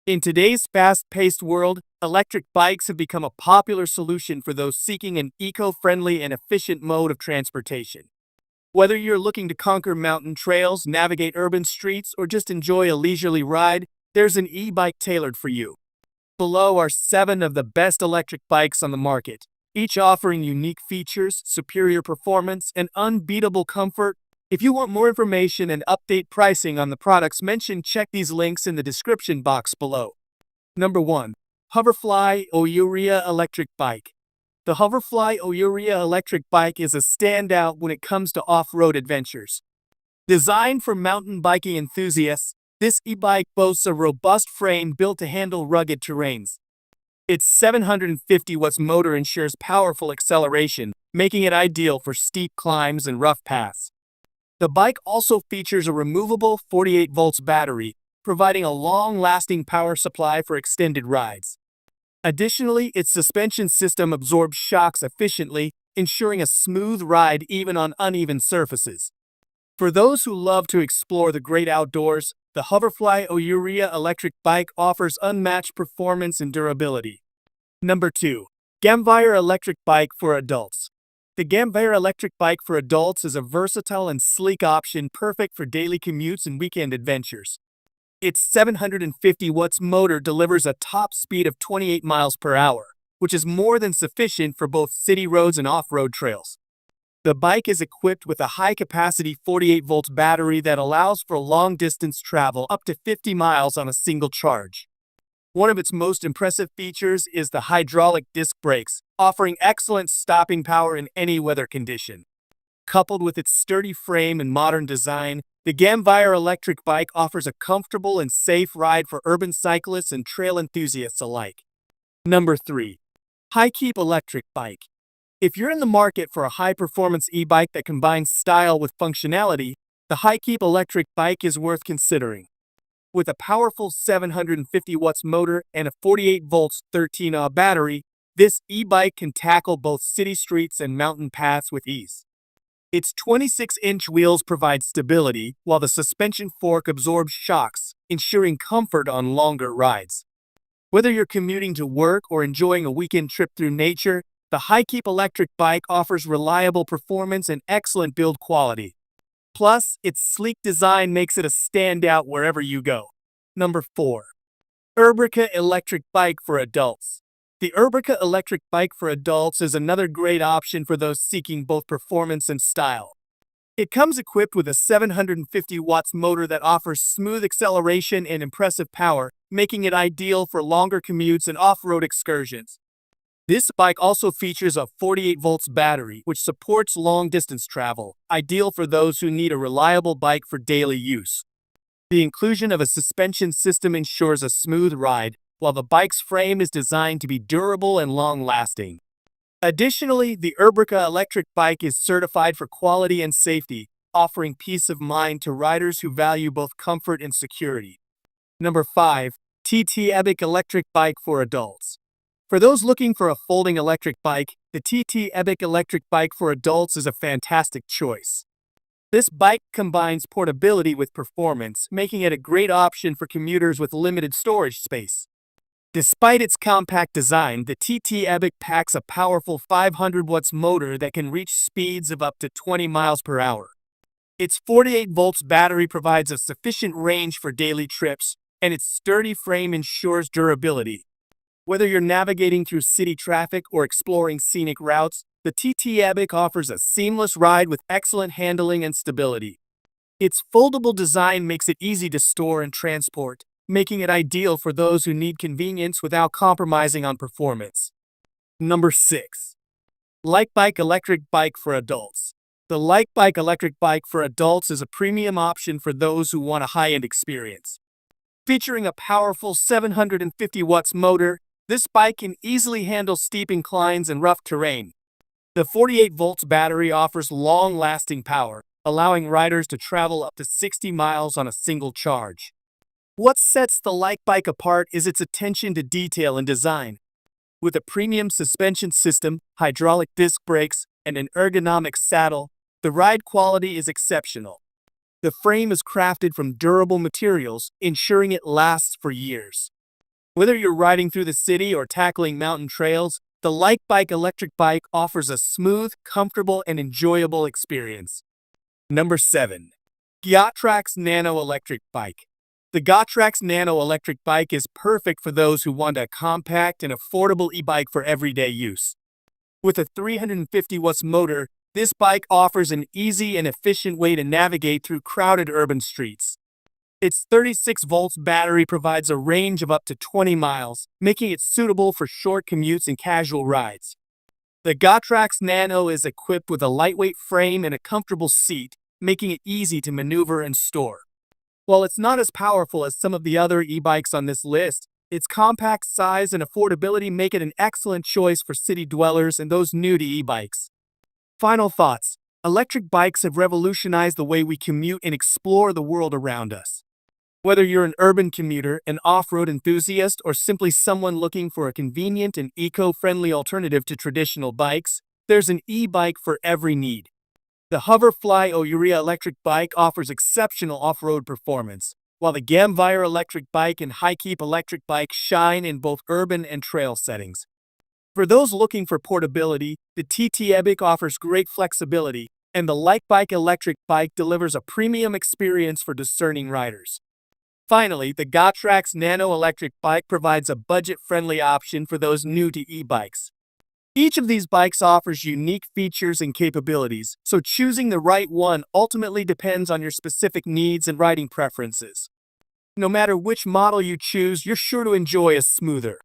In today's fast-paced world, electric bikes have become a popular solution for those seeking an eco-friendly and efficient mode of transportation. Whether you're looking to conquer mountain trails, navigate urban streets, or just enjoy a leisurely ride, there's an e-bike tailored for you. Below are 7 of the best electric bikes on the market, each offering unique features, superior performance, and unbeatable comfort. If you want more information and update pricing on the products mentioned, check these links in the description box below. Number 1. Hoverfly Ourea Electric Bike. The Hoverfly Ourea Electric Bike is a standout when it comes to off-road adventures. Designed for mountain biking enthusiasts, this e-bike boasts a robust frame built to handle rugged terrains. Its 750 watts motor ensures powerful acceleration, making it ideal for steep climbs and rough paths. The bike also features a removable 48 volts battery, providing a long-lasting power supply for extended rides. Additionally, its suspension system absorbs shocks efficiently, ensuring a smooth ride even on uneven surfaces. For those who love to explore the great outdoors, the Hoverfly Ourea electric bike offers unmatched performance and durability. Number 2. Gamvire Electric Bike for Adults. The Gamvire Electric Bike for Adults is a versatile and sleek option perfect for daily commutes and weekend adventures. Its 750 watts motor delivers a top speed of 28 miles per hour, which is more than sufficient for both city roads and off-road trails. The bike is equipped with a high-capacity 48 volts battery that allows for long-distance travel up to 50 miles on a single charge. One of its most impressive features is the hydraulic disc brakes, offering excellent stopping power in any weather condition. Coupled with its sturdy frame and modern design, the Gamvire electric bike offers a comfortable and safe ride for urban cyclists and trail enthusiasts alike. Number 3. Hi-Keep Electric Bike. If you're in the market for a high-performance e-bike that combines style with functionality, the Hi-Keep electric bike is worth considering. With a powerful 750 watts motor and a 48 volts 13Ah battery, this e-bike can tackle both city streets and mountain paths with ease. Its 26-inch wheels provide stability, while the suspension fork absorbs shocks, ensuring comfort on longer rides. Whether you're commuting to work or enjoying a weekend trip through nature, the Hi-Keep electric bike offers reliable performance and excellent build quality. Plus, its sleek design makes it a standout wherever you go. Number 4. Urbica Electric Bike for Adults. The Urbica Electric Bike for Adults is another great option for those seeking both performance and style. It comes equipped with a 750 watts motor that offers smooth acceleration and impressive power, making it ideal for longer commutes and off-road excursions. This bike also features a 48 volts battery, which supports long-distance travel, ideal for those who need a reliable bike for daily use. The inclusion of a suspension system ensures a smooth ride, while the bike's frame is designed to be durable and long-lasting. Additionally, the Urbica electric bike is certified for quality and safety, offering peace of mind to riders who value both comfort and security. Number 5. TT Epic Electric Bike for Adults. For those looking for a folding electric bike, the TT Epic Electric Bike for Adults is a fantastic choice. This bike combines portability with performance, making it a great option for commuters with limited storage space. Despite its compact design, the TT Epic packs a powerful 500 watts motor that can reach speeds of up to 20 miles per hour. Its 48 volts battery provides a sufficient range for daily trips, and its sturdy frame ensures durability. Whether you're navigating through city traffic or exploring scenic routes, the TT Epic offers a seamless ride with excellent handling and stability. Its foldable design makes it easy to store and transport, making it ideal for those who need convenience without compromising on performance. Number 6. Bike Electric Bike for Adults. The Bike Electric Bike for Adults is a premium option for those who want a high-end experience. Featuring a powerful 750 watts motor, this bike can easily handle steep inclines and rough terrain. The 48 volts battery offers long-lasting power, allowing riders to travel up to 60 miles on a single charge. What sets the bike apart is its attention to detail and design. With a premium suspension system, hydraulic disc brakes, and an ergonomic saddle, the ride quality is exceptional. The frame is crafted from durable materials, ensuring it lasts for years. Whether you're riding through the city or tackling mountain trails, the BestElectric Bike offers a smooth, comfortable, and enjoyable experience. Number 7. Geotrax Nano Electric Bike. The Geotrax Nano Electric Bike is perfect for those who want a compact and affordable e-bike for everyday use. With a 350 watts motor, this bike offers an easy and efficient way to navigate through crowded urban streets. Its 36 volts battery provides a range of up to 20 miles, making it suitable for short commutes and casual rides. The Geotrax Nano is equipped with a lightweight frame and a comfortable seat, making it easy to maneuver and store. While it's not as powerful as some of the other e-bikes on this list, its compact size and affordability make it an excellent choice for city dwellers and those new to e-bikes. Final thoughts. Electric bikes have revolutionized the way we commute and explore the world around us. Whether you're an urban commuter, an off-road enthusiast, or simply someone looking for a convenient and eco-friendly alternative to traditional bikes, there's an e-bike for every need. The Hoverfly Ourea electric bike offers exceptional off-road performance, while the Gamvire electric bike and Highkeep electric bike shine in both urban and trail settings. For those looking for portability, the TT Epic offers great flexibility, and the Lightbike electric bike delivers a premium experience for discerning riders. Finally, the Geotrax Nano Electric Bike provides a budget-friendly option for those new to e-bikes. Each of these bikes offers unique features and capabilities, so choosing the right one ultimately depends on your specific needs and riding preferences. No matter which model you choose, you're sure to enjoy a smoother,